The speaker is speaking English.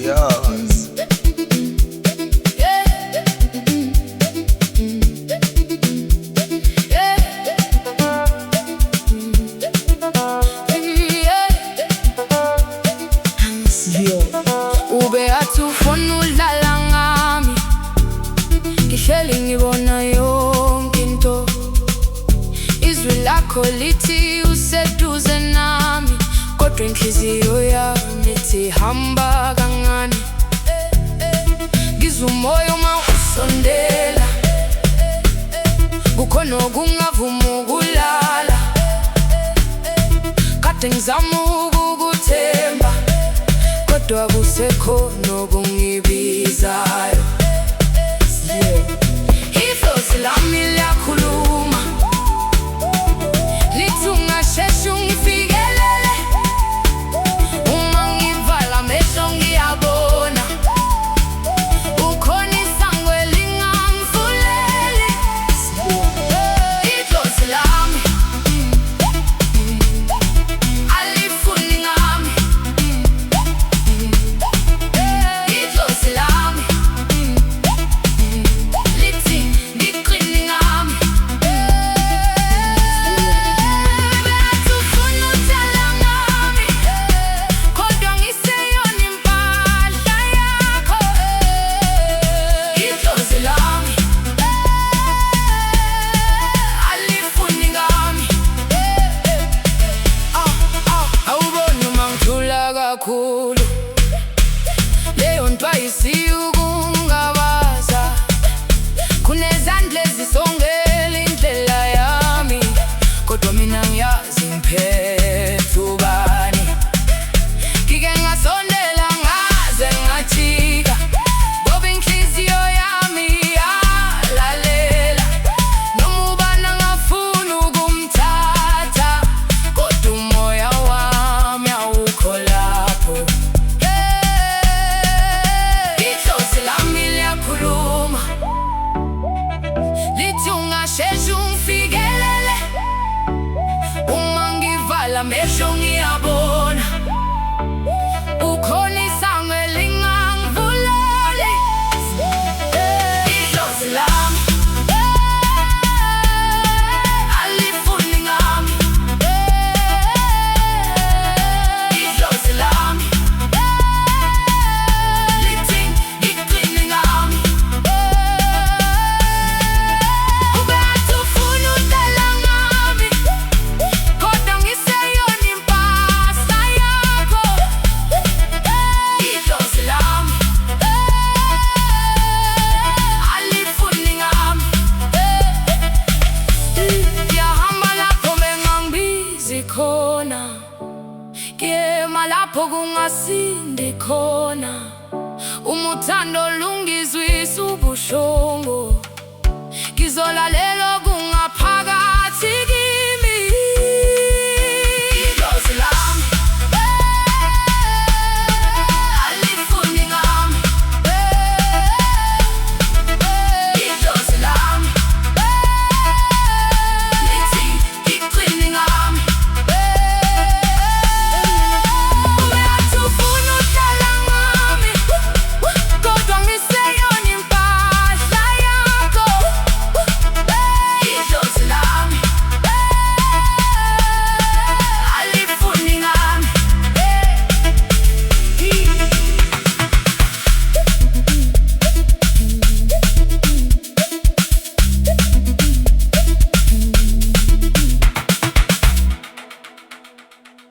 Yes. Ube atufuna udlala ngami, ngihleli ngibona yonke into. Izwi lakho lithi useduze nami, kodwa inhliziyo yami ithi hamba kancane. Ngizwa umoya uma usondela, kukhona okungavumi ukulala. Kade ngizama ukukuthemba, kodwa kusekho nokungibizayo. Idlozi lami liyakhuluma, lithi ungasheshe ungifikelele. Uma ngivala amehlo ngiyabona, ukhona isango elingangivuleli. Idlozi lami alifuni ngami, idlozi lami lithi ngiqine ngami. Beatufuna udlala ngami, kodwa ngiseyona impahla yakho. Idlozi lami alifuni ngami. Awuboni uma ngithula kakhulu, leyo nto ayisiyukungabaza. Kunezandla ezisongela indlela yami, kodwa mina ngiyazi ngiphethe ubani. Ngike ngasondela ngaze ngajika, ngoba inhliziyo yami yalalela. Noma ubani angafuna ukumthatha, kodwa umoya wami awukho lapho. Idlozi lami liyakhuluma, lithi ungasheshe ungifikelele. Uma ngivala amehlo ngiyabona, ukhona isango elingangivuleli. Idlozi lami alifuni ngami, idlozi lami lithi ngiqine ngami. Beatufuna udlala ngami, kodwa ngiseyona impahla yakho. Idlozi lami alifuni ngami. Ngiyahamba lapho bengangibizi khona, ngiyema lapho kungasindi khona. Uma uthando lungizwisa ubuhlungu, ngizolalela